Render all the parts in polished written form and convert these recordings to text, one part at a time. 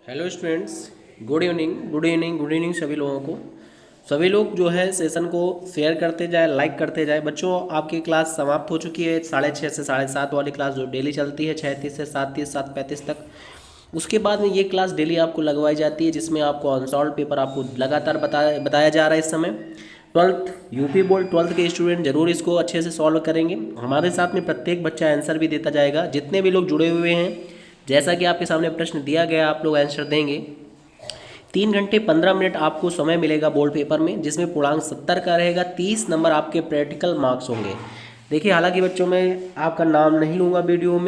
Hello students, good evening good evening good evening सभी लोगों को। सभी लोग जो है सेशन को शेयर करते जाए, लाइक करते जाए। बच्चों, आपकी क्लास समाप्त हो चुकी है 6:30 से 7:30 वाली क्लास जो डेली चलती है 6:30 से 7:30 7:35 तक। उसके बाद में ये क्लास डेली आपको लगवाई जाती है जिसमें आपको अनसॉल्व पेपर आपको लगातार बताया जा रहा है। इस समय 12th यूपी बोर्ड 12th के स्टूडेंट जरूर इसको अच्छे से सॉल्व करेंगे। हमारे साथ में प्रत्येक बच्चा आंसर भी देता जाएगा। जितने भी लोग जुड़े हुए हैं, जैसा कि आपके सामने प्रश्न दिया गया, आप लोग आंसर देंगे। 3 घंटे 15 मिनट आपको समय मिलेगा बोर्ड पेपर में, जिसमें पूर्णांक 70 का रहेगा। 30 नंबर आपके प्रैक्टिकल मार्क्स होंगे। देखिए, हालांकि बच्चों मैं आपका नाम नहीं लूँगा वीडियो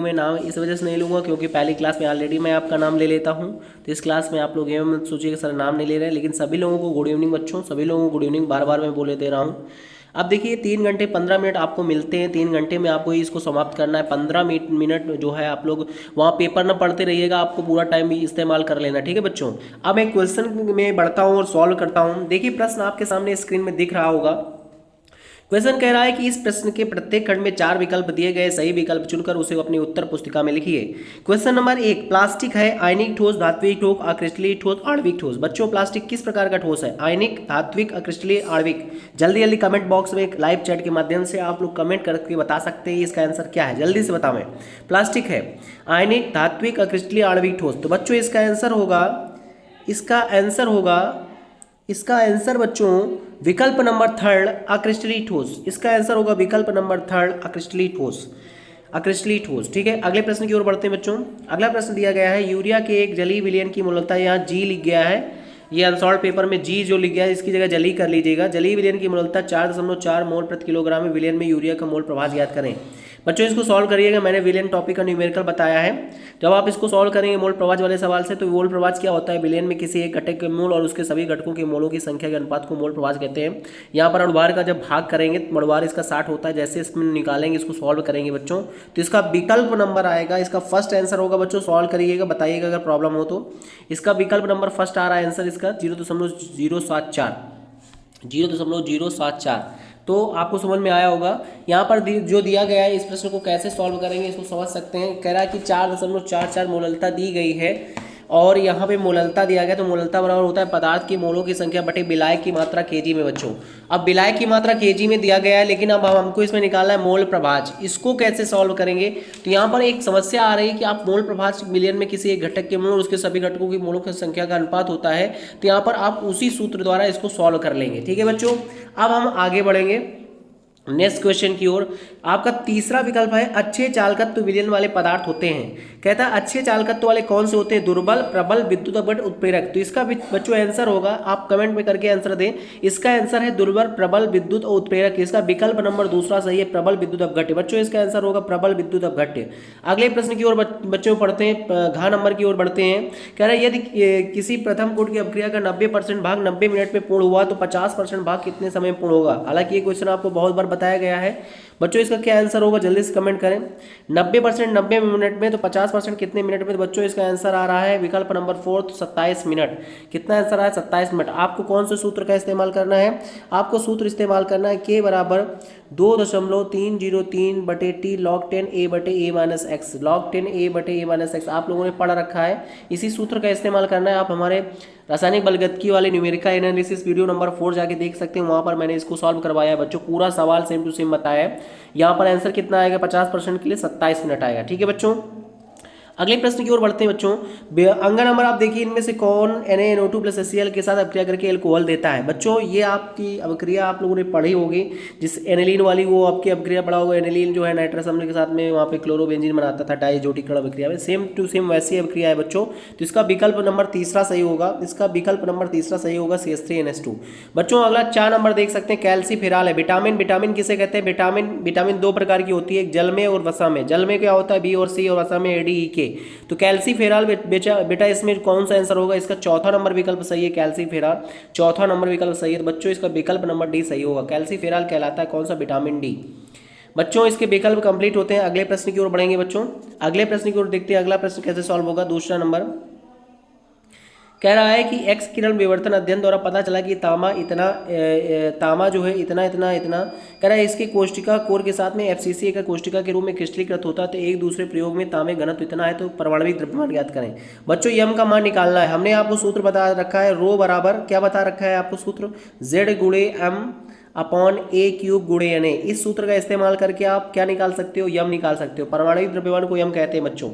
में नाम इस वजह से नहीं लूँगा क्योंकि पहली क्लास में ऑलरेडी मैं आपका नाम ले लेता हूँ। तो इस क्लास में आप लोग ये मत सोचिए कि सर नाम नहीं ले रहे हैं। लेकिन सभी लोगों को गुड इवनिंग बच्चों, सभी लोगों को गुड इवनिंग, बार बार मैं बोले दे रहा हूँ। अब देखिए, 3 घंटे 15 मिनट आपको मिलते हैं। 3 घंटे में आपको इसको समाप्त करना है। 15 मिनट जो है आप लोग वहाँ पेपर ना पढ़ते रहिएगा, आपको पूरा टाइम भी इस्तेमाल कर लेना। ठीक है बच्चों। अब मैं क्वेश्चन में बढ़ता हूँ और सॉल्व करता हूँ। देखिए, प्रश्न आपके सामने स्क्रीन में दिख रहा होगा। क्वेश्चन कह रहा है कि इस प्रश्न के प्रत्येक खंड में 4 विकल्प दिए गए, सही विकल्प चुनकर उसे अपनी उत्तर पुस्तिका में लिखिए। क्वेश्चन नंबर 1, प्लास्टिक है आयनिक ठोस, धात्विक ठोस, अक्रिस्टलीय ठोस, आणविक ठोस। बच्चों, प्लास्टिक किस प्रकार का ठोस है? आयनिक, धात्विक, अक्रिस्टलीय, आणविक। जल्दी जल्दी कमेंट बॉक्स में एक लाइव चैट के माध्यम से आप लोग कमेंट करके बता सकते हैं इसका आंसर क्या है। जल्दी से बताओ। प्लास्टिक है आयनिक, धात्विक, अक्रिस्टलीय, आणविक ठोस। तो बच्चों इसका आंसर बच्चों विकल्प नंबर 3 अक्रिस्टलीय ठोस। इसका आंसर होगा विकल्प नंबर 3 अक्रिस्टलीय ठोस। ठीक है, अगले प्रश्न की ओर बढ़ते हैं बच्चों। अगला प्रश्न दिया गया है, यूरिया के एक जलीय विलयन की मोलकता, यहाँ जी लिख गया है। ये अनसॉल्व पेपर में जी जो लिख गया है इसकी जगह जली कर लीजिएगा। जलीय विलयन की मोलकता 4.4 मोल प्रति किलोग्राम में। विलयन में यूरिया का मोल प्रभाव ज्ञात करें। बच्चों, इसको सॉल्व करिएगा। मैंने विलयन टॉपिक का न्यूमेरिकल बताया है। जब आप इसको सॉल्व करेंगे मोल प्रभाव वाले सवाल से, तो मोल प्रभाव क्या होता है? विलयन में किसी एक घटक के मोल और उसके सभी घटकों के मोलों की संख्या के अनुपात को मोल प्रभाव कहते हैं। यहाँ पर अणुभार का जब भाग करेंगे तो अणुभार इसका 60 होता है। जैसे इसमें निकालेंगे, इसको सॉल्व करेंगे बच्चों, तो इसका विकल्प नंबर आएगा। इसका फर्स्ट आंसर होगा बच्चों। सॉल्व करिएगा, बताइएगा अगर प्रॉब्लम हो तो। इसका विकल्प नंबर फर्स्ट आ रहा है आंसर इसका 0.074। तो आपको समझ में आया होगा। यहाँ पर जो दिया गया है, इस प्रश्न को कैसे सॉल्व करेंगे इसको समझ सकते हैं। कह रहा है कि 4.44 मोललता दी गई है और यहाँ पे मोललता दिया गया, तो मोललता बराबर होता है पदार्थ की मोलों की संख्या बटे विलायक की मात्रा केजी में। बच्चों, अब विलायक की मात्रा केजी में दिया गया है, लेकिन अब हमको इसमें निकालना है मोल प्रभाज। इसको कैसे सॉल्व करेंगे? तो यहाँ पर एक समस्या आ रही है कि आप मोल प्रभाज मिलियन में किसी एक घटक के मोल और उसके सभी घटकों की मोलों की संख्या का अनुपात होता है। तो यहाँ पर आप उसी सूत्र द्वारा इसको सॉल्व कर लेंगे। ठीक है बच्चों, अब हम आगे बढ़ेंगे नेक्स्ट क्वेश्चन की ओर। आपका तीसरा विकल्प है, अच्छे चालकत्व विलयन वाले पदार्थ होते हैं। कहता है अच्छे चालकत्व वाले कौन से होते हैं? दुर्बल, प्रबल, विद्युत अपघट्य, उत्प्रेरक। तो इसका बच्चों आंसर होगा, आप कमेंट में करके आंसर दें। इसका आंसर है दुर्बल, प्रबल, विद्युत और उत्प्रेरक। इसका विकल्प नंबर दूसरा सही है, प्रबल, विद्युत अपघट्य। बच्चों, इसका आंसर होगा प्रबल, विद्युत अपघट्य। अगले प्रश्न की ओर बच्चों पढ़ते हैं, घ नंबर की ओर बढ़ते हैं। कह रहा है यदि किसी प्रथम कोटि की अपक्रिया का 90% भाग 90 मिनट में पूर्ण हुआ तो 50% भाग कितने समय में पूर्ण होगा? हालांकि ये क्वेश्चन आपको बहुत बार बताया गया है। बच्चों, इसका क्या आंसर होगा? जल्दी से कमेंट करें। 90% 90 मिनट में, तो 50% कितने मिनट में? तो बच्चों, इसका आंसर आ रहा है विकल्प नंबर 4 27 मिनट। कितना आंसर आया? 27 मिनट। आपको कौन से सूत्र का इस्तेमाल करना है? आपको सूत्र इस्तेमाल करना है K बराबर 2.303 बटे टी log 10 a बटे a minus x. log 10 a बटे a माइनस एक्स आप लोगों ने पढ़ रखा है। इसी सूत्र का इस्तेमाल करना है। आप हमारे रासायनिक बलगतिकी वाले न्यूमेरिकल एनालिसिस वीडियो नंबर 4 जाके देख सकते हैं। वहाँ पर मैंने इसको सॉल्व करवाया है बच्चों। पूरा सवाल सेम टू सेम बताया है। यहाँ पर आंसर कितना आएगा? 50% के लिए 27 मिनट आएगा। ठीक है बच्चों, अगले प्रश्न की ओर बढ़ते हैं बच्चों। अंगा नंबर आप देखिए, इनमें से कौन Na NO2 + HCl के साथ अभिक्रिया करके एल्कोहल देता है? बच्चों, ये आपकी अभिक्रिया आप लोगों ने पढ़ी होगी। जिस एनिलीन वाली वो आपकी अभिक्रिया पढ़ा होगा। एनिलीन जो है नाइट्रस अम्ल के साथ में वहाँ पे क्लोरोबेंजीन बनाता था डाइजोटिकरण अभिक्रिया में। सेम टू सेम वैसी अभिक्रिया है बच्चों। तो इसका विकल्प नंबर तीसरा सही होगा। CH3NH2। बच्चों, अगला 4 नंबर देख सकते हैं, कैल्सीफेरॉल है। विटामिन किसे कहते हैं? विटामिन 2 प्रकार की होती है, एक जल में और वसा में। जल में क्या होता है? B और C, और वसा में ADE के। तो कैल्सीफेरॉल बेटा इसमें कौन सा आंसर होगा? इसका चौथा नंबर विकल्प सही है, कैल्सीफेरॉल। चौथा नंबर विकल्प सही है। तो बच्चों, इसका विकल्प नंबर डी सही होगा। कैल्सीफेरॉल कहलाता है कौन सा? Vitamin D. बच्चों, इसके विकल्प कंप्लीट होते हैं। अगले प्रश्न की ओर बढ़ेंगे बच्चों। अगले प्रश्न की ओर देखते हैं अगला प्रश्न कैसे सॉल्व होगा। दूसरा नंबर कह रहा है कि एक्स किरण विवर्तन अध्ययन द्वारा पता चला कि तामा जो है इतना इतना इतना, कह रहा है इसके कोष्टिका कोर के साथ में FCC का कोष्टिका के रूप में क्रिस्टलीकृत होता है। तो एक दूसरे प्रयोग में तांबे घनत्व इतना है, तो परमाणविक द्रव्यमान ज्ञात करें। बच्चों यम का मान निकालना है। हमने आपको सूत्र बता रखा है, रो बराबर क्या बता रखा है आपको सूत्र, Z गुणे M अपॉन A क्यूब गुणे Na। इस सूत्र का इस्तेमाल करके आप क्या निकाल सकते हो, यम निकाल सकते हो। परमाणविक द्रव्यमान को यम कहते हैं बच्चों,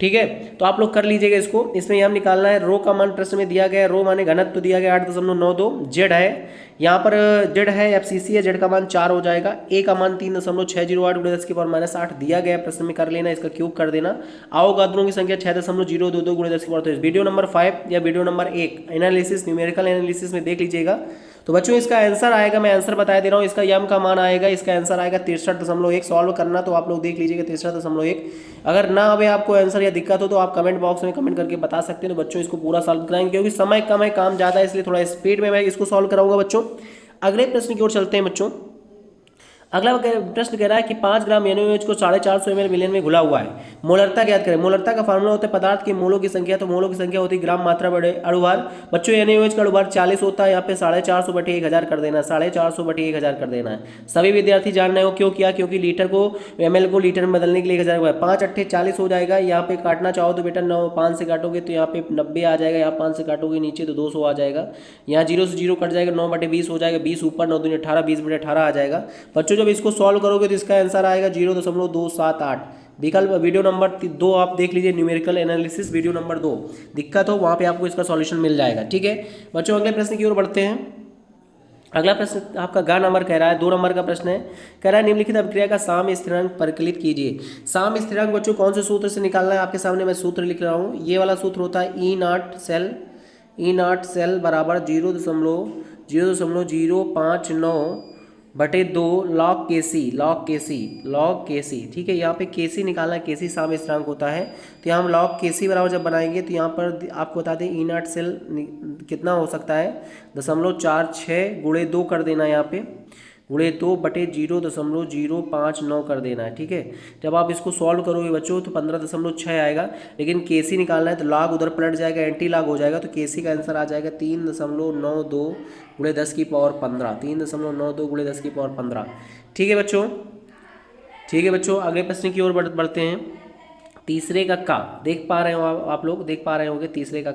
ठीक है। तो आप लोग कर लीजिएगा इसको। इसमें यम निकालना है। रो का मान प्रश्न में दिया गया है, रो माने घनत्व तो दिया गया 8.92। जेड है यहाँ पर, जेड है FCC है, जेड का मान 4 हो जाएगा। ए का मान 3.608 × 10⁻⁸ दिया गया प्रश्न में, कर लेना, इसका क्यूब कर देना। अवगाद्रों की संख्या 6.022 × 10⁻23। वीडियो नंबर 5 या video number 1 analysis numerical analysis में देख लीजिएगा। तो बच्चों इसका आंसर आएगा, मैं आंसर बता दे रहा हूँ, इसका यम का मान आएगा, इसका आंसर आएगा 63.1। सॉल्व करना तो आप लोग देख लीजिएगा 63.1। अगर ना अभी आपको आंसर या दिक्कत हो तो आप कमेंट बॉक्स में कमेंट करके बता सकते हैं। तो बच्चों इसको पूरा सॉल्व कराएंगे, क्योंकि समय कम है, काम ज़्यादा है, इसलिए थोड़ा स्पीड में मैं इसको सॉल्व कराऊंगा बच्चों। अगले प्रश्न की ओर चलते हैं बच्चों। अगला प्रश्न कह रहा है कि 5 ग्राम NaOH को 450 ml विलयन में घुला हुआ है, मोलरता ज्ञात करें। मोलरता का फार्मूला होता है पदार्थ के मोलों की संख्या, तो मोलों की संख्या होती है ग्राम मात्रा बड़े अणुभार। बच्चों NaOH का अणुभार 40 होता है, यहाँ पे 450/1000 कर देना, 450/1000 कर देना है। सभी विद्यार्थी जान रहे हो क्यों किया, क्योंकि लीटर को ml को लीटर में बदलने के लिए 1000 5 8 40 हो जाएगा। यहाँ पे काटना चाहो तो बेटा 9 5 से काटोगे तो यहाँ पे 90 आ जाएगा, यहाँ 5 से काटोगे नीचे तो 200 आ जाएगा, यहाँ 0 से 0 कट जाएगा, 9/20 हो जाएगा, 20 ऊपर 9 दूनी 18, 20/18 आ जाएगा। बच्चों जब इसको सॉल्व करोगे तो इसका आंसर आएगा 0.278। विकल्प वीडियो नंबर 2 आप देख लीजिए, न्यूमेरिकल एनालिसिस वीडियो नंबर 2, दिक्कत हो वहाँ पे आपको इसका सॉल्यूशन मिल जाएगा, ठीक है बच्चों। अगले प्रश्न की ओर बढ़ते हैं। अगला प्रश्न आपका ग नंबर कह रहा है, 2 नंबर का प्रश्न है। कह रहा है निम्नलिखित अभिक्रिया का साम्य स्थिरांक परिकलित कीजिए। साम्य स्थिरांक बच्चों कौन से सूत्र से निकालना है, आपके सामने मैं सूत्र लिख रहा हूँ। ये वाला सूत्र होता है E नॉट सेल बराबर 0.059/2 log Kc, ठीक है। यहाँ पे Kc निकालना है, Kc साम्य स्थिरांक होता है। तो यहाँ हम log Kc बराबर जब बनाएंगे तो यहाँ पर आपको बता दें E नॉट सेल कितना हो सकता है, 0.46 गुणे 2 कर देना, यहाँ पे गुणे 2/0.059 कर देना है, ठीक है। जब आप इसको सॉल्व करोगे बच्चों तो 15.6 आएगा, लेकिन Kc निकालना है तो log उधर पलट जाएगा, एंटी लॉग हो जाएगा, तो Kc का आंसर आ जाएगा 3.92 × 10⁻15, 3.92 × 10⁻15, ठीक है बच्चों, ठीक है बच्चों। अगले प्रश्न की ओर बढ़ते हैं। तीसरे का का देख पा रहे हो आप लोग, देख पा रहे होंगे तीसरे का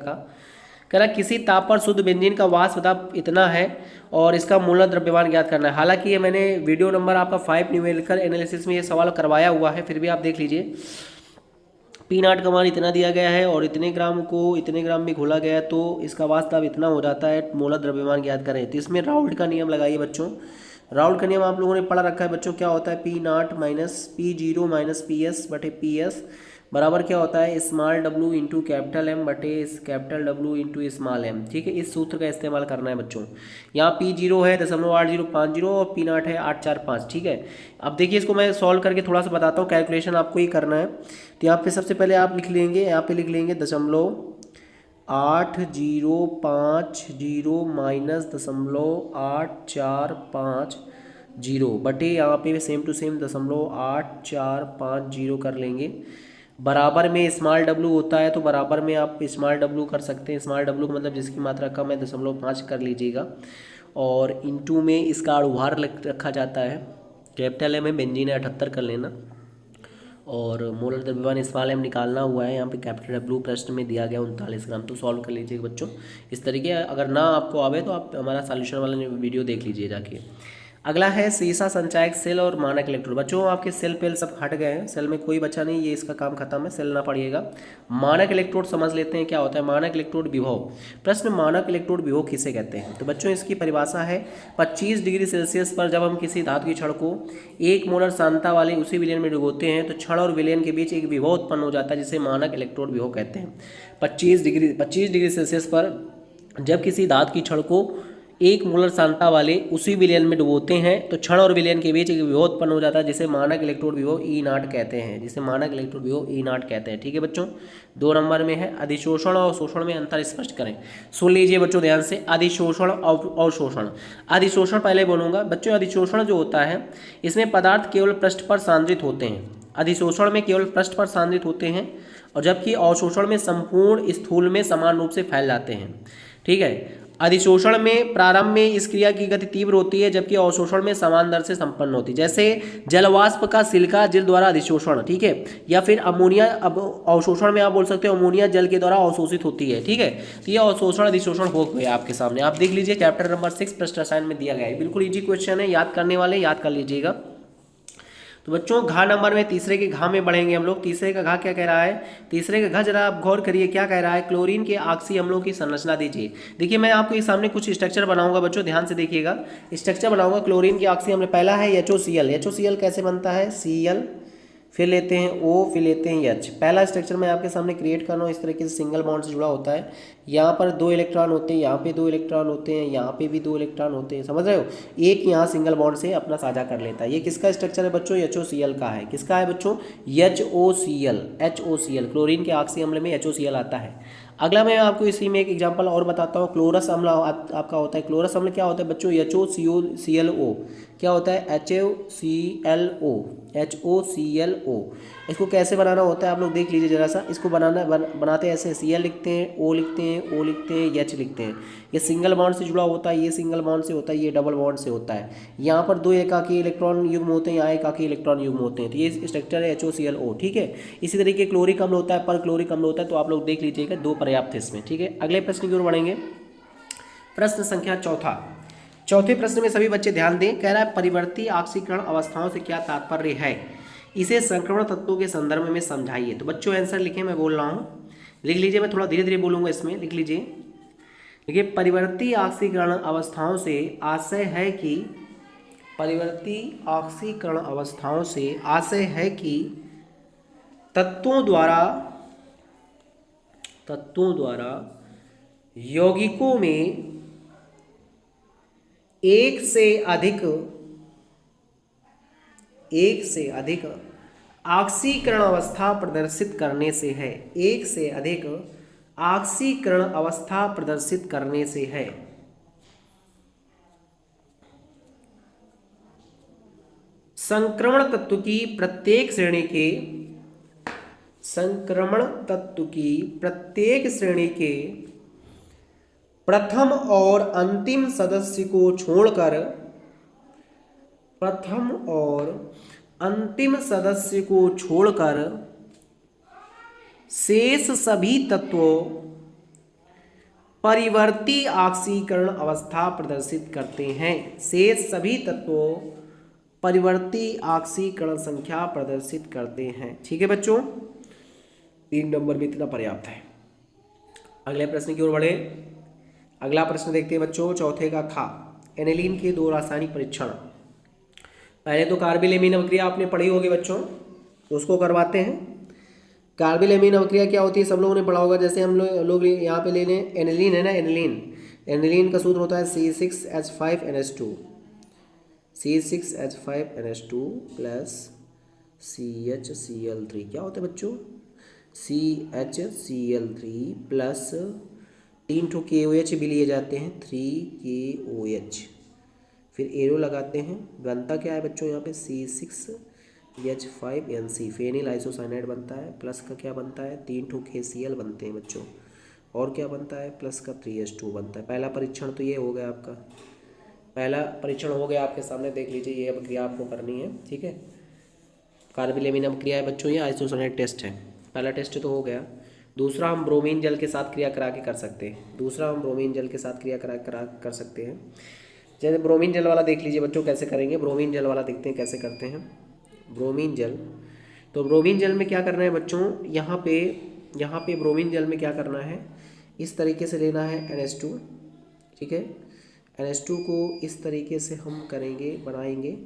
कह रहा किसी ताप पर शुद्ध बेंजीन का वाष्प दाब इतना है और इसका मूलतः द्रव्यमान ज्ञात करना है। हालांकि ये मैंने वीडियो नंबर आपका 5 न्यूमेरिकल एनालिसिस में ये सवाल करवाया हुआ है, फिर भी आप देख लीजिए। P नॉट का मान इतना दिया गया है और इतने ग्राम को इतने ग्राम में घोला गया है, तो इसका वाष्प दाब इतना हो जाता है, मूलतः द्रव्यमान ज्ञात करें। तो इसमें राउल्ट का नियम लगाइए बच्चों। राउल्ट का नियम आप लोगों ने पढ़ा रखा है बच्चों, क्या होता है P not minus P0 minus PS/PS बराबर क्या होता है small w into capital M बटे capital W into small m, ठीक है। इस सूत्र का इस्तेमाल करना है बच्चों। यहाँ P0 है 0.8050 और P नॉट है 845, ठीक है। अब देखिए इसको मैं सॉल्व करके थोड़ा सा बताता हूँ, कैलकुलेशन आपको ही करना है। तो यहाँ पे सबसे पहले आप लिख लेंगे, यहाँ पे लिख लेंगे 0.8050 माइनस 0.8450 बटे यहाँ पे सेम टू सेम 0.8450 कर लेंगे। बराबर में स्मॉल w होता है तो बराबर में आप स्मॉल w कर सकते हैं। स्मॉल w का मतलब जिसकी मात्रा कम है 0.5 कर लीजिएगा, और इंटू में इसका अणुभार रखा जाता है, कैपिटल M है, बेंजीन है 78 कर लेना, और मोलर द्रव्यमान स्मॉल m निकालना हुआ है। यहाँ पे कैपिटल W प्रश्न में दिया गया 39 ग्राम। तो सॉल्व कर लीजिएगा बच्चों इस तरीके। अगर ना आपको आवे तो आप हमारा सॉल्यूशन वाला वीडियो देख लीजिए जाके। अगला है सीसा संचायक सेल और मानक इलेक्ट्रोड। बच्चों आपके सेल पेल सब हट गए हैं, सेल में कोई बचा नहीं, ये इसका काम खत्म है, सेल ना पढ़िएगा। मानक इलेक्ट्रोड समझ लेते हैं क्या होता है। मानक इलेक्ट्रोड विभव, प्रश्न मानक इलेक्ट्रोड विभव किसे कहते हैं। तो बच्चों इसकी परिभाषा है 25 डिग्री सेल्सियस पर जब हम किसी धातु की छड़ को 1 मोलर सांद्रता वाले उसी विलयन में डुबोते हैं तो छड़ और विलयन के बीच एक विभव उत्पन्न हो जाता है, जिसे मानक इलेक्ट्रोड विभव कहते हैं। 25 डिग्री सेल्सियस पर जब किसी धातु की छड़ को 1 मोलर सांद्रता वाले उसी विलयन में डुबोते हैं तो क्षण और विलयन के बीच एक विभव उत्पन्न हो जाता है, जिसे मानक इलेक्ट्रोड विभव E नॉट कहते हैं, जिसे मानक इलेक्ट्रोड विभव E नॉट कहते हैं, ठीक है बच्चों। 2 नंबर में है अधिशोषण और शोषण में अंतर स्पष्ट करें। सुन लीजिए बच्चों ध्यान से, अधिशोषण और शोषण। अधिशोषण पहले बोलूँगा बच्चों। अधिशोषण जो होता है इसमें पदार्थ केवल पृष्ठ पर सांद्रित होते हैं। अधिशोषण में केवल पृष्ठ पर सांद्रित होते हैं और जबकि अवशोषण में संपूर्ण स्थूल में समान रूप से फैल जाते हैं। ठीक है, अधिशोषण में प्रारंभ में इस क्रिया की गति तीव्र होती है, जबकि अवशोषण में समान दर से संपन्न होती है। जैसे जलवाष्प का सिलिका जल द्वारा अधिशोषण, ठीक है, या फिर अमोनिया, अब अवशोषण में आप बोल सकते हो अमोनिया जल के द्वारा अवशोषित होती है। ठीक है, तो ये अवशोषण अधिशोषण हो गया आपके सामने। आप देख लीजिए चैप्टर नंबर 6 पृष्ठ रसायन में दिया गया है, बिल्कुल इजी क्वेश्चन है, याद करने वाले याद कर लीजिएगा। तो बच्चों घा नंबर में तीसरे के घा में बढ़ेंगे हम लोग। तीसरे का घा क्या कह रहा है, तीसरे का घा जरा आप गौर करिए क्या कह रहा है, क्लोरीन के ऑक्सी अम्लों की संरचना दीजिए। देखिए मैं आपको इस सामने कुछ स्ट्रक्चर बनाऊंगा बच्चों, ध्यान से देखिएगा। स्ट्रक्चर बनाऊंगा क्लोरीन के ऑक्सी अम्ल। पहला है HOCl। HOCl कैसे बनता है, Cl, फिर लेते हैं O, फिर लेते हैं H। पहला स्ट्रक्चर मैं आपके सामने क्रिएट कर रहा हूँ, इस तरीके से सिंगल बॉन्ड से जुड़ा होता है। यहाँ पर 2 इलेक्ट्रॉन होते हैं, यहाँ पे 2 इलेक्ट्रॉन होते हैं, यहाँ पे भी 2 इलेक्ट्रॉन होते हैं, समझ रहे हो। एक यहाँ सिंगल बॉन्ड से अपना साझा कर लेता है। ये किसका स्ट्रक्चर है बच्चों, HOCl का है। किसका है बच्चों, HOCl। क्लोरीन के ऑक्सी अम्ल में HOCl आता है। अगला मैं आपको इसी में एक एग्जांपल और बताता हूँ। क्लोरस अम्ल आपका होता है। क्लोरस अम्ल क्या होता है बच्चों, HOClO। क्या होता है, HOClO। इसको कैसे बनाना होता है आप लोग देख लीजिए जरा सा। इसको बनाते ऐसे, Cl लिखते हैं, O लिखते हैं, O लिखते हैं, H लिखते हैं। ये सिंगल बॉन्ड से जुड़ा होता है, ये सिंगल बॉन्ड से होता है, ये डबल बॉन्ड से होता है। यहाँ पर 2 एकाकी इलेक्ट्रॉन युग्म होते हैं, यहाँ एकाकी इलेक्ट्रॉन युग्म होते हैं। तो ये स्ट्रक्चर है HOClO। ठीक है, इसी तरीके क्लोरिक अम्ल होता है, पर क्लोरिक अम्ल होता है। तो आप लोग देख लीजिएगा 2 पर्याप्त है इसमें। ठीक है, अगले प्रश्न की ओर बढ़ेंगे। प्रश्न संख्या 4। चौथे प्रश्न में सभी बच्चे ध्यान दें। कह रहा है परिवर्ती ऑक्सीकरण अवस्थाओं से क्या तात्पर्य है, इसे संक्रमण तत्वों के संदर्भ में समझाइए। तो बच्चों आंसर लिखें, मैं बोल रहा हूँ, लिख लीजिए। मैं थोड़ा धीरे धीरे बोलूँगा, इसमें लिख लीजिए। देखिए परिवर्ती ऑक्सीकरण अवस्थाओं से आशय है कि, परिवर्ती ऑक्सीकरण अवस्थाओं से आशय है कि तत्वों द्वारा यौगिकों में एक से अधिक ऑक्सीकरण अवस्था प्रदर्शित करने से है। एक से अधिक ऑक्सीकरण अवस्था प्रदर्शित करने से है। संक्रमण तत्व की प्रत्येक श्रेणी के प्रथम और अंतिम सदस्य को छोड़कर शेष सभी तत्वों परिवर्ती ऑक्सीकरण अवस्था प्रदर्शित करते हैं। शेष सभी तत्वों परिवर्ती ऑक्सीकरण संख्या प्रदर्शित करते हैं। ठीक है बच्चों, 3 नंबर में इतना पर्याप्त है। अगले प्रश्न की ओर बढ़े। अगला प्रश्न देखते हैं बच्चों, चौथे का खा। एनिलीन के 2 रासायनिक परीक्षण। पहले तो कार्बिल एमीन अभिक्रिया आपने पढ़ी होगी बच्चों, तो उसको करवाते हैं। कार्बिल एमीन अभिक्रिया क्या होती है सब लोगों ने पढ़ा होगा। जैसे हम लोग यहाँ पे ले लें एनिलीन है ना, एनिलीन का सूत्र होता है C6H5NH2 प्लस CHCl3। क्या होता है बच्चों, CHCl3 प्लस 3 KOH भी लिए जाते हैं, 3 KOH। फिर एरो लगाते हैं, बनता क्या है बच्चों यहाँ पे C6H5NC, फेनिल आइसोसाइनाइड बनता है। प्लस का क्या बनता है, 3 KCl बनते हैं बच्चों। और क्या बनता है, प्लस का 3H2 बनता है। पहला परीक्षण तो ये हो गया आपका, पहला परीक्षण हो गया आपके सामने, देख लीजिए। ये अभिक्रिया आपको करनी है, ठीक है। कार्बिल एमीन अभिक्रिया है बच्चों, ये आइसोसाइनाइड टेस्ट है। पहला टेस्ट तो हो गया। दूसरा हम ब्रोमीन जल के साथ क्रिया करा के कर सकते हैं। कर सकते हैं। जैसे ब्रोमीन जल वाला देख लीजिए बच्चों कैसे करेंगे। ब्रोमीन जल वाला देखते हैं कैसे करते हैं। ब्रोमीन जल, तो ब्रोमीन जल में क्या करना है बच्चों, यहाँ पे ब्रोमीन जल में क्या करना है, इस तरीके से लेना है NH2, ठीक है। NH2 को इस तरीके से हम बनाएंगे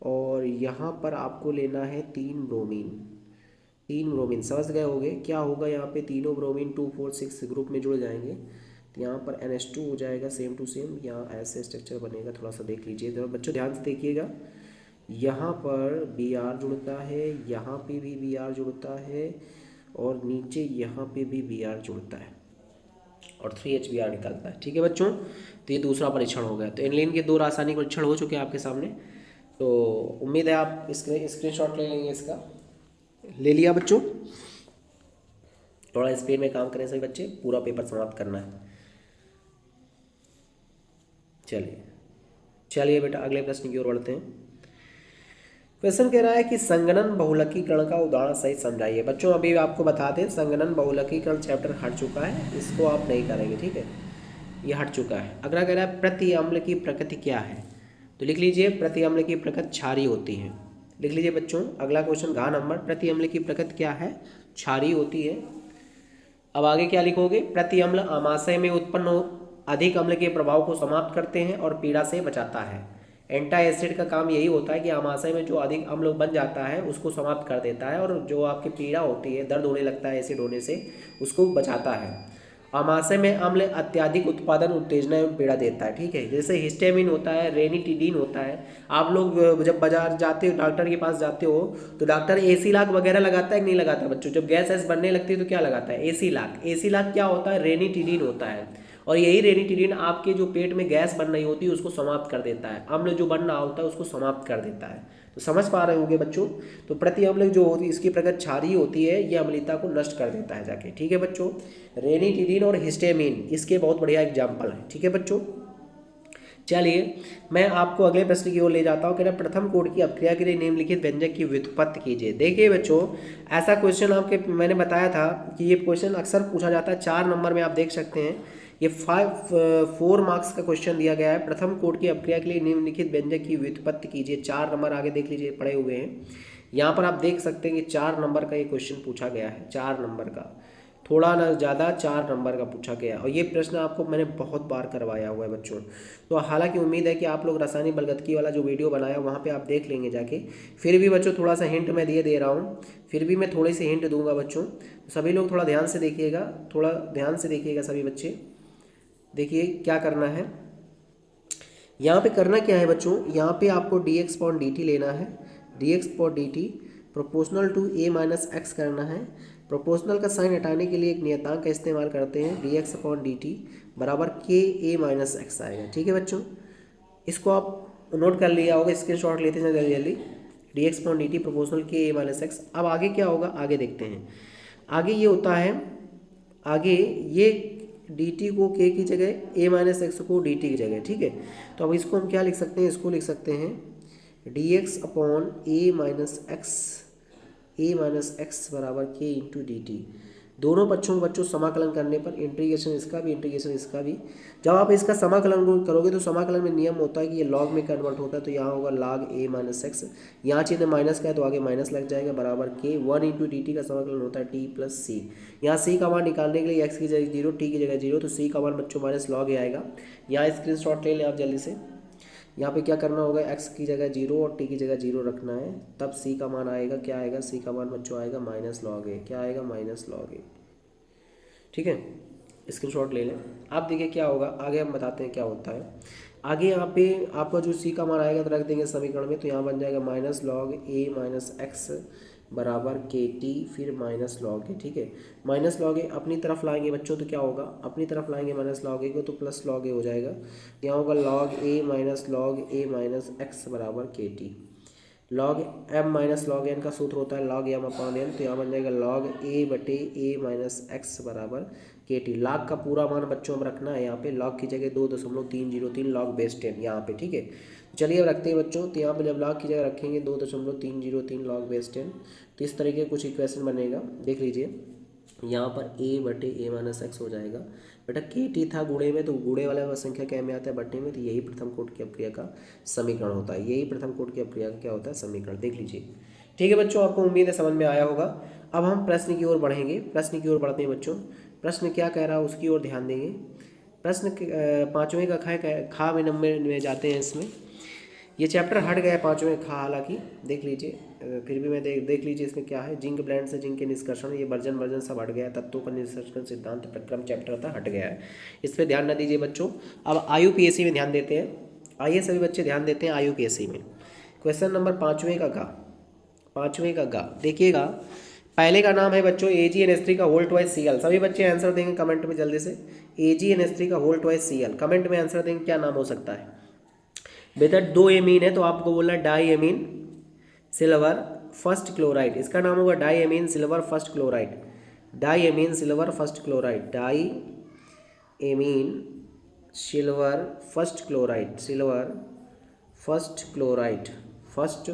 और यहाँ पर आपको लेना है 3 ब्रोमीन। समझ गए होंगे क्या होगा यहाँ पे, तीनों ब्रोमीन 2, 4, 6 ग्रुप में जुड़ जाएंगे। तो यहाँ पर NH2 हो जाएगा सेम टू सेम, यहाँ ऐसे स्ट्रक्चर बनेगा। थोड़ा सा देख लीजिए जरा बच्चों, ध्यान से देखिएगा। यहाँ पर Br जुड़ता है, यहाँ पे भी Br जुड़ता है और नीचे यहाँ पे भी Br जुड़ता है और 3HBr निकलता है। ठीक है बच्चों, तो ये दूसरा परीक्षण हो गया। तो एनिलीन के 2 रासायनिक परीक्षण हो चुके हैं आपके सामने। तो उम्मीद है आप स्क्रीनशॉट ले लेंगे इसका। ले लिया बच्चों। थोड़ा स्पीड में काम करें सभी बच्चे, पूरा पेपर समाप्त करना है। चलिए चलिए बेटा अगले प्रश्न की ओर बढ़ते हैं। क्वेश्चन कह रहा है कि संगणन बहुलकीकरण का उदाहरण सहित समझाइए। बच्चों अभी आपको बता दें, संगणन बहुलकीकरण चैप्टर हट चुका है, इसको आप नहीं करेंगे, ठीक है, ये हट चुका है। अगला कह रहा है प्रति अम्ल की प्रकृति क्या है, तो लिख लीजिए प्रति अम्ल की प्रकृति क्षारीय होती है। लिख लीजिए बच्चों, अगला क्वेश्चन घ नंबर, प्रति अम्ल की प्रकृति क्या है, क्षारीय होती है। अब आगे क्या लिखोगे, प्रति अम्ल आमाशय में उत्पन्न अधिक अम्ल के प्रभाव को समाप्त करते हैं और पीड़ा से बचाता है। एंटी एसिड का काम यही होता है कि आमाशय में जो अधिक अम्ल बन जाता है उसको समाप्त कर देता है, और जो आपकी पीड़ा होती है, दर्द होने लगता है एसिड होने से, उसको बचाता है। आमाशय में अम्ल अत्यधिक उत्पादन, उत्तेजना एवं पीड़ा देता है, ठीक है। जैसे हिस्टामिन होता है, रेनिटिडीन होता है। आप लोग जब बाजार जाते हो, डॉक्टर के पास जाते हो, तो डॉक्टर एसी लाक वगैरह लगाता है कि नहीं लगाता बच्चों? जब गैस ऐस बनने लगती है तो क्या लगाता है? एसी लाक। एसी लाक क्या होता है? रेनिटिडीन होता है, और यही रेनिटिडीन आपके जो पेट में गैस बन रही होती है उसको समाप्त कर देता है, अम्ल जो बन रहा होता है उसको समाप्त कर देता है। तो समझ पा रहे होंगे बच्चों। तो प्रति अम्ल जो होती है, इसकी प्रकृति क्षारीय होती है, ये अम्लता को नष्ट कर देता है जाके, ठीक है बच्चों। रेनिटिडीन और हिस्टामिन इसके बहुत बढ़िया एग्जाम्पल है, ठीक है बच्चों। चलिए मैं आपको अगले प्रश्न की ओर ले जाता हूँ। कह रहा प्रथम कोड की अपक्रिया के लिए निम्नलिखित व्यंजक की व्युत्पत्ति कीजिए। देखिए बच्चों, ऐसा क्वेश्चन आपके मैंने बताया था कि ये क्वेश्चन अक्सर पूछा जाता है। 4 नंबर में आप देख सकते हैं, ये 4 मार्क्स का क्वेश्चन दिया गया है। प्रथम कोड की अपक्रिया के लिए निम्नलिखित व्यंजक की व्युत्पत्ति कीजिए। 4 नंबर आगे देख लीजिए, पड़े हुए हैं यहाँ पर, आप देख सकते हैं कि 4 नंबर का ये क्वेश्चन पूछा गया है। 4 नंबर का, थोड़ा ना ज़्यादा, 4 नंबर का पूछा गया, और ये प्रश्न आपको मैंने बहुत बार करवाया हुआ है बच्चों। तो हालांकि उम्मीद है कि आप लोग रासायनिक बलगतकी वाला जो वीडियो बनाया वहाँ पे आप देख लेंगे जाके। फिर भी बच्चों थोड़ा सा हिंट मैं दे रहा हूँ, फिर भी मैं थोड़ी सी हिंट दूंगा बच्चों, तो सभी लोग थोड़ा ध्यान से देखिएगा, थोड़ा ध्यान से देखिएगा सभी बच्चे। देखिए क्या करना है, यहाँ पे करना क्या है बच्चों, यहाँ पे आपको dx/dt लेना है। dx/dt proportional to a minus x करना है। प्रोपोर्शनल का साइन हटाने के लिए एक नियतांक का इस्तेमाल करते हैं, dx/dt बराबर k a माइनस एक्स आएगा, ठीक है बच्चों। इसको आप नोट कर लिया होगा, स्क्रीनशॉट लेते हैं जल्दी जल्दी। dx/dt proportional k a minus x. अब आगे क्या होगा, आगे देखते हैं। आगे ये होता है, आगे ये dt को k की जगह a माइनस एक्स को dt की जगह, ठीक है। तो अब इसको हम क्या लिख सकते हैं, इसको लिख सकते हैं dx/a माइनस एक्स बराबर k इंटू डी टी। दोनों बच्चों समाकलन करने पर इंटीग्रेशन इसका भी, इंटीग्रेशन इसका भी, जब आप इसका समाकलन करोगे तो समाकलन में नियम होता है कि ये लॉग में कन्वर्ट होता है। तो यहाँ होगा log a माइनस एक्स, यहाँ चिन्ह माइनस का है तो आगे माइनस लग जाएगा, बराबर k 1 इंटू डी टी का समाकलन होता है t प्लस सी। यहाँ c का मान निकालने के लिए x की जगह 0, t की जगह 0, तो c का मान बच्चों माइनस log a आएगा। यहाँ स्क्रीनशॉट ले लें आप जल्दी से। यहाँ पे क्या करना होगा, x की जगह 0 और t की जगह 0 रखना है, तब c का मान आएगा, क्या आएगा, c का मान बच्चों आएगा माइनस log a, क्या आएगा, माइनस log a, ठीक है। स्क्रीनशॉट ले लें आप। देखिए क्या होगा, आगे हम बताते हैं क्या होता है। आगे यहाँ पे आपका जो c का मान आएगा तो रख देंगे समीकरण में, तो यहाँ बन जाएगा minus log a minus x बराबर के टी, फिर माइनस log a, ठीक है। माइनस log a अपनी तरफ लाएंगे बच्चों तो क्या होगा, अपनी तरफ लाएंगे माइनस log a को तो प्लस log a हो जाएगा। यहाँ होगा log a माइनस एक्स बराबर के T. log m minus log n का सूत्र होता है log m अपॉन n, तो यहाँ बन जाएगा log a माइनस एक्स बराबर के टी। log का पूरा मान बच्चों हम रखना है यहाँ पे, log की जगह 2.303 log बेस 10 यहाँ पे, ठीक है। चलिए अब रखते हैं बच्चों, तो यहाँ पे जब log की जगह रखेंगे 2.303 log बेस 10, तो इस तरीके कुछ इक्वेशन बनेगा, देख लीजिए। यहाँ पर a माइनस एक्स हो जाएगा। बेटा के टी था गुणे में, तो गुणे वाला संख्या क्या में आता है, बट्टे में, तो यही प्रथम कोट की अपक्रिया का समीकरण होता है। यही प्रथम कोट की अपक्रिया का क्या होता है, समीकरण, देख लीजिए, ठीक है बच्चों। आपको उम्मीद है समझ में आया होगा। अब हम प्रश्न की ओर बढ़ेंगे, प्रश्न की ओर बढ़ते हैं बच्चों। प्रश्न क्या कह रहा है उसकी ओर ध्यान देंगे। प्रश्न 5वें का खा में नंबर में जाते हैं। इसमें ये चैप्टर हट गया है 5वें खा, हालांकि देख लीजिए, फिर भी मैं देख लीजिए इसमें क्या है। जिंक ब्लेंड से जिंक के निष्कर्षण, ये वर्जन सब हट गया है। तत्वों का निष्कर्षण सिद्धांत प्रक्रम चैप्टर था, हट गया है, इस पर ध्यान न दीजिए बच्चों। अब IUPAC में ध्यान देते हैं। आइए सभी बच्चे ध्यान देते हैं IUPAC में। क्वेश्चन नंबर 5वें का गा देखिएगा। पहले का नाम है बच्चों AgNH3 का होल ट्वाइस Cl। सभी बच्चे आंसर देंगे कमेंट में जल्दी से। AgNH3 का होल ट्वाइस Cl, कमेंट में आंसर देंगे, क्या नाम हो सकता है बेटा। 2 एमीन है तो आपको बोलना di amine silver first chloride, इसका नाम होगा di amine silver first chloride. Di amine silver first chloride, di amine silver first chloride, silver first chloride, first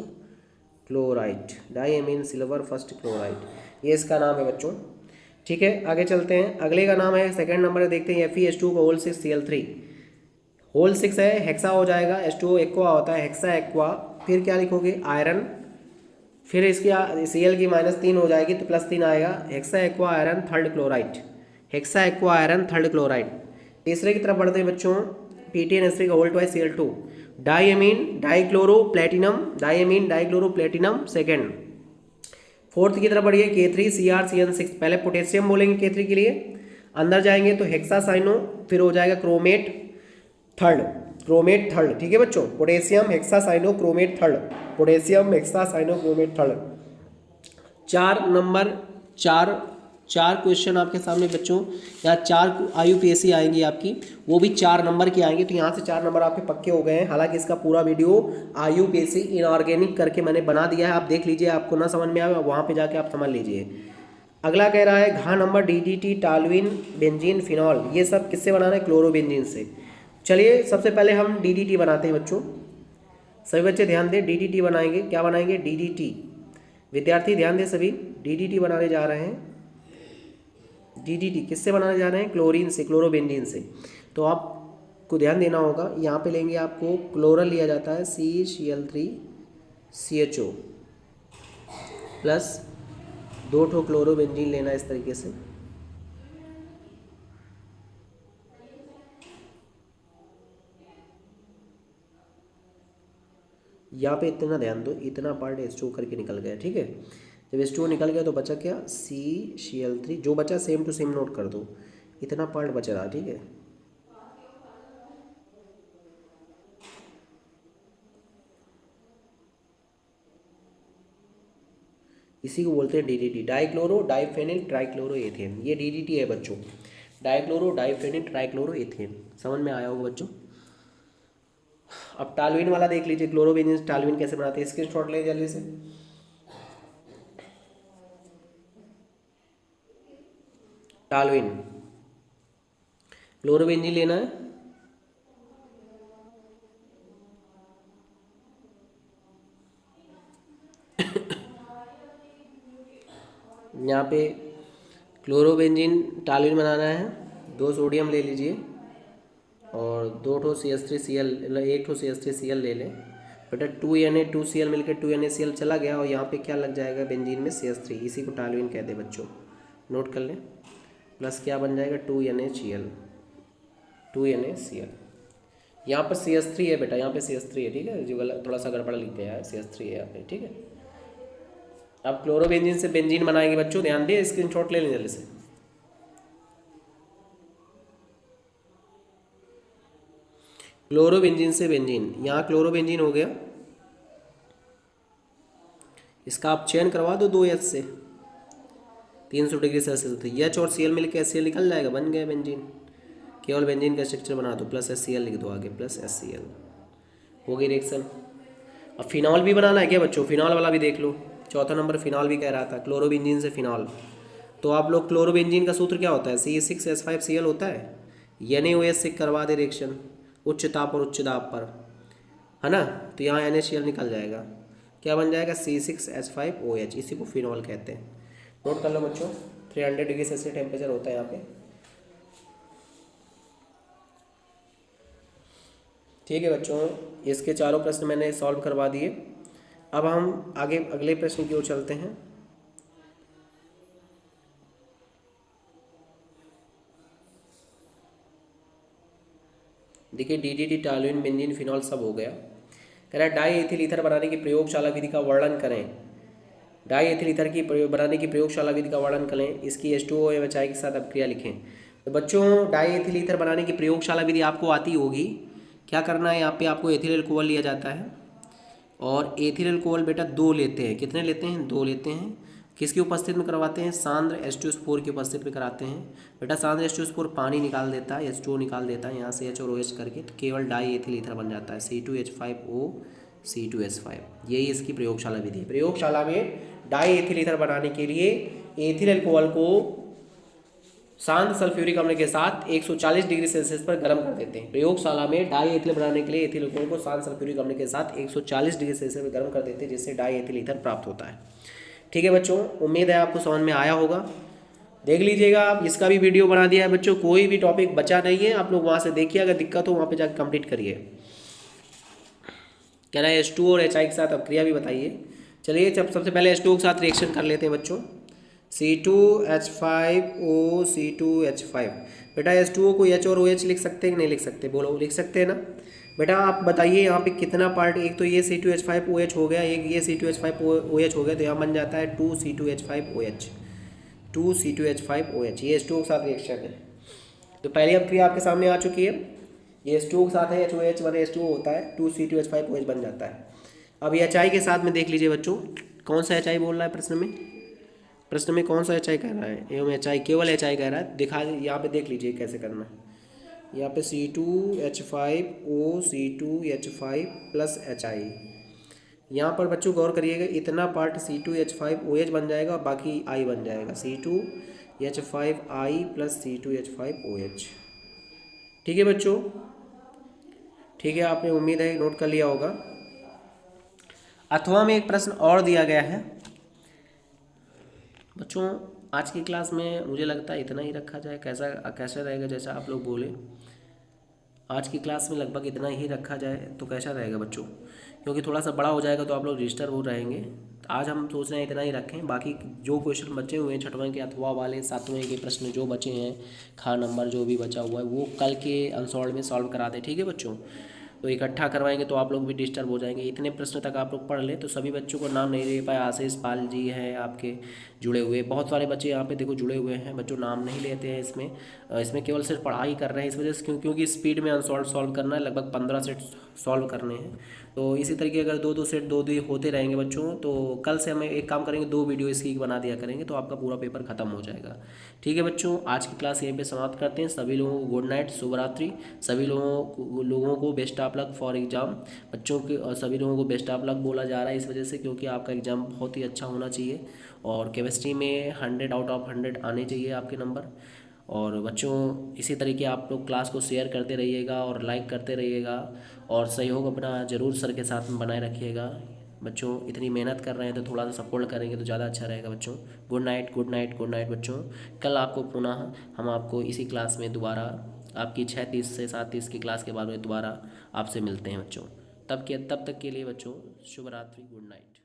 chloride, di amine silver first chloride, ये इसका नाम है बच्चों। ठीक है, आगे चलते हैं। अगले का नाम है सेकंड नंबर देखते हैं, FeH2 का होल 6 Cl3, होल 6 है, हेक्सा हो जाएगा, H2O एक्वा होता है, हेक्सा एक्वा, फिर क्या लिखोगे आयरन, फिर इसकी Cl की -3 हो जाएगी तो +3 आएगा, hexa aqua iron third chloride, hexa aqua iron third chloride. तीसरे की तरफ बढ़ते हैं बच्चों, PTNS3 का whole twice Cl2, diammine dichloro platinum, diammine dichloro platinum second. Fourth की तरफ बढ़िए K3CrCN6, पहले पोटेशियम बोलेंगे K3 के लिए, अंदर जाएंगे तो हेक्सासाइनो, फिर हो जाएगा क्रोमेट थर्ड, क्रोमेट थर्ड। ठीक है बच्चों, potassium hexacyano chromate third, potassium hexacyano chromate third. 4 number, चार क्वेश्चन आपके सामने बच्चों, यहाँ 4 IUPAC आएंगी आपकी, वो भी 4 नंबर की आएंगी, तो यहाँ से 4 नंबर आपके पक्के हो गए हैं। हालांकि इसका पूरा वीडियो IUPAC इनऑर्गेनिक करके मैंने बना दिया है, आप देख लीजिए, आपको ना समझ में आए वहाँ पे जाके आप समझ लीजिए। अगला कह रहा है घा number DDT toluene benzene phenol, ये सब किससे बनाना है, क्लोरोबेंजीन से। चलिए सबसे पहले हम DDT बनाते हैं बच्चों, सभी बच्चे ध्यान दें, DDT बनाएंगे, क्या बनाएंगे DDT, विद्यार्थी ध्यान दें सभी, DDT बनाने जा रहे हैं। DDT किससे बनाने जा रहे हैं, क्लोरीन से, क्लोरोबेंजीन से। तो आपको ध्यान देना होगा, यहाँ पे लेंगे आपको क्लोरल लिया जाता है CCl3CHO प्लस 2 ठो क्लोरोबेंजीन लेना इस तरीके से, यहाँ पे इतना ध्यान दो, इतना पार्ट H2O करके निकल गया। ठीक है, जब H2O निकल गया तो बचा क्या, CCl3, जो बचा सेम टू सेम नोट कर दो, इतना पार्ट बच रहा। ठीक है, इसी को बोलते हैं DDT, dichloro diphenyl trichloro ethane, ये DDT है बच्चों, डाइक्लोरो डाइफेनिल ट्राइक्लोरो एथेन। समझ में आया होगा बच्चों। अब टालुइन वाला देख लीजिए, क्लोरोबेंजीन टालुइन कैसे बनाते हैं, इसके शॉट ले जल्दी से। टालुइन क्लोरोबेंजीन लेना है, यहाँ पे क्लोरोबेंजीन टालुइन बनाना है, 2 सोडियम ले लीजिए और 2 ठो CH3Cl, 1 ठो CH3Cl ले लें बेटा, 2Na 2Cl मिलकर 2NaCl चला गया, और यहाँ पे क्या लग जाएगा बेंजीन में CH3, इसी को टालुइन कहते हैं बच्चों, नोट कर लें। प्लस क्या बन जाएगा 2NaCl, 2NaCl, यहाँ पर CH3 है बेटा, यहाँ पे CH3 है। ठीक है, जो गलत थोड़ा सा गड़बड़ लिख दिया है, CH3 है यहाँ पे। ठीक है, अब क्लोरोबेंजीन से बेंजीन बनाएंगे बच्चों, ध्यान दिए, स्क्रीनशॉट ले लें जल्दी से। क्लोरोबेंजीन से बेंजीन, यहाँ क्लोरोबेंजीन हो गया, इसका आप चयन करवा दो 2H से, 300 डिग्री सेल्सियस, तो H और Cl मिलकर HCl निकल जाएगा, बन गया बेंजीन। केवल बेंजीन का स्ट्रक्चर बना दो, प्लस HCl लिख दो आगे, प्लस HCl, हो गई रिएक्शन। अब फिनॉल भी बनाना है क्या बच्चों, फिनॉल वाला भी देख लो, चौथा नंबर फिनॉल भी कह रहा था, क्लोरोबेंजीन से फिनॉल। तो आप लोग क्लोरोबेंजीन का सूत्र क्या होता है, C6H5Cl होता है, NaOH से करवा दे रिएक्शन, उच्च ताप और उच्च दाब पर, है ना, तो यहाँ NaCl निकल जाएगा, क्या बन जाएगा C6H5OH, इसी को फिनॉल कहते हैं। नोट कर लो बच्चों, 300 डिग्री सेल्सियस टेम्परेचर होता है यहाँ पे। ठीक है बच्चों, इसके चारों प्रश्न मैंने सॉल्व करवा दिए। अब हम आगे अगले प्रश्न की ओर चलते हैं। देखिए DDT टालुइन बेंजीन फिनॉल सब हो गया, कह रहा है डाई एथिल ईथर बनाने की प्रयोगशाला विधि का वर्णन करें, डाई एथिल ईथर की बनाने की प्रयोगशाला विधि का वर्णन करें, इसकी H2O या बचाई के साथ अभिक्रिया लिखें। तो बच्चों डाई एथिल ईथर बनाने की प्रयोगशाला विधि आपको आती होगी, क्या करना है, यहाँ पे आपको एथिल अल्कोहल लिया जाता है, और एथिल अल्कोहल बेटा 2 लेते हैं, कितने लेते हैं, 2 लेते हैं, किसकी उपस्थिति में करवाते हैं, सांद्र H2SO4 की उपस्थिति में कराते हैं। बेटा सांद्र H2SO4 पानी निकाल देता है, H2O निकाल देता है, यहाँ से H और OH करके, तो केवल डाई एथिल ईथर बन जाता है, C2H5O C2S5, यही इसकी प्रयोगशाला विधि है। प्रयोगशाला में डाई एथिल ईथर बनाने के लिए एथिल अल्कोहल को शांत सल्फ्यूरिक अम्ल के साथ 140 डिग्री सेल्सियस पर गर्म कर देते हैं। प्रयोगशाला में डाई एथिल बनाने के लिए एथिल अल्कोहल को शांत सल्फ्यूरिक अम्ल के साथ 140 डिग्री सेल्सियस पर गर्म कर देते हैं, जिससे डाई एथिल ईथर प्राप्त होता है। ठीक है बच्चों, उम्मीद है आपको समझ में आया होगा। देख लीजिएगा आप, इसका भी वीडियो बना दिया है बच्चों, कोई भी टॉपिक बचा नहीं है, आप लोग वहाँ से देखिए, अगर दिक्कत हो वहाँ पे जाकर कंप्लीट करिए। कह रहा है H2 और HI के साथ अब क्रिया भी बताइए। चलिए जब सबसे पहले H2O के साथ रिएक्शन कर लेते हैं बच्चों। C2H5O C2H5। बेटा H2O को H और OH लिख सकते हैं कि नहीं लिख सकते, बोलो, लिख सकते हैं ना बेटा। आप बताइए यहाँ पे कितना पार्ट, एक तो ये C2H5OH हो गया, एक ये C2H5OH हो गया, तो यहाँ बन जाता है 2C2H5OH, 2C2H5OH। ये H2O के साथ रिएक्शन है। तो पहले अब क्रिया आपके सामने आ चुकी है, ये H2O के साथ है, HOH माने H2O होता है, 2C2H5OH बन जाता है। अब ये HI के साथ में देख लीजिए बच्चों, कौन सा HI बोल रहा है प्रश्न में, प्रश्न में कौन सा HI कह रहा है, एवं HI केवल HI कह रहा है। दिखा यहाँ पे देख लीजिए कैसे करना है। यहाँ पे C2H5O C2H5 प्लस HI। यहाँ पर बच्चों गौर करिएगा, इतना पार्ट C2H5OH बन जाएगा, बाकी I बन जाएगा C2H5I प्लस C2H5OH। ठीक है बच्चों, ठीक है, आपने उम्मीद है नोट कर लिया होगा। अथवा में एक प्रश्न और दिया गया है बच्चों। आज की क्लास में मुझे लगता है इतना ही रखा जाए, कैसा रहेगा, जैसा आप लोग बोले। आज की क्लास में लगभग इतना ही रखा जाए तो कैसा रहेगा बच्चों, क्योंकि थोड़ा सा बड़ा हो जाएगा तो आप लोग डिस्टर्ब हो रहेंगे। तो आज हम सोच रहे हैं इतना ही रखें, बाकी जो क्वेश्चन बचे हुए हैं छठवें के अथवा वाले, सातवें के प्रश्न जो बचे हैं, खा नंबर जो भी बचा हुआ है, वो कल के अनसॉल्व में सॉल्व करा दें। ठीक है बच्चों, तो इकट्ठा करवाएंगे तो आप लोग भी डिस्टर्ब हो जाएंगे। इतने प्रश्न तक आप लोग पढ़ लें तो सभी बच्चों को नाम नहीं ले पाए। आशीष पाल जी हैं आपके जुड़े हुए, बहुत सारे बच्चे यहाँ पे देखो जुड़े हुए हैं, बच्चों नाम नहीं लेते हैं इसमें। इसमें केवल सिर्फ पढ़ाई कर रहे हैं, इस वजह से क्योंकि स्पीड में अनसॉल्व सॉल्व करना है, लगभग 15 सेट सॉल्व करने हैं। तो इसी तरीके अगर दो सेट दो होते रहेंगे बच्चों, तो कल से हमें एक काम करेंगे, 2 वीडियो इसकी बना दिया करेंगे, तो आपका पूरा पेपर खत्म हो जाएगा। ठीक है बच्चों, आज की क्लास यहीं पे समाप्त करते हैं। सभी लोगों को गुड नाइट, शुभ रात्रि। सभी लोगों को best of luck for exam. बच्चों के और सभी लोगों को बेस्ट ऑफ लक बोला जा रहा है इस वजह से, क्योंकि आपका एग्ज़ाम बहुत ही अच्छा होना चाहिए और केमिस्ट्री में 100 आउट ऑफ 100 आने चाहिए आपके नंबर। और बच्चों इसी तरीके आप लोग क्लास को शेयर करते रहिएगा और लाइक करते रहिएगा, और सहयोग अपना ज़रूर सर के साथ में बनाए रखिएगा। बच्चों इतनी मेहनत कर रहे हैं तो थोड़ा सा सपोर्ट करेंगे तो ज़्यादा अच्छा रहेगा बच्चों। Good night, good night, good night बच्चों। कल आपको पुनः हम आपको इसी क्लास में दोबारा आपकी 6:30 से 7:30 की क्लास के बाद में दोबारा आपसे मिलते हैं बच्चों। तब तक के लिए बच्चों शुभ रात्रि, गुड नाइट।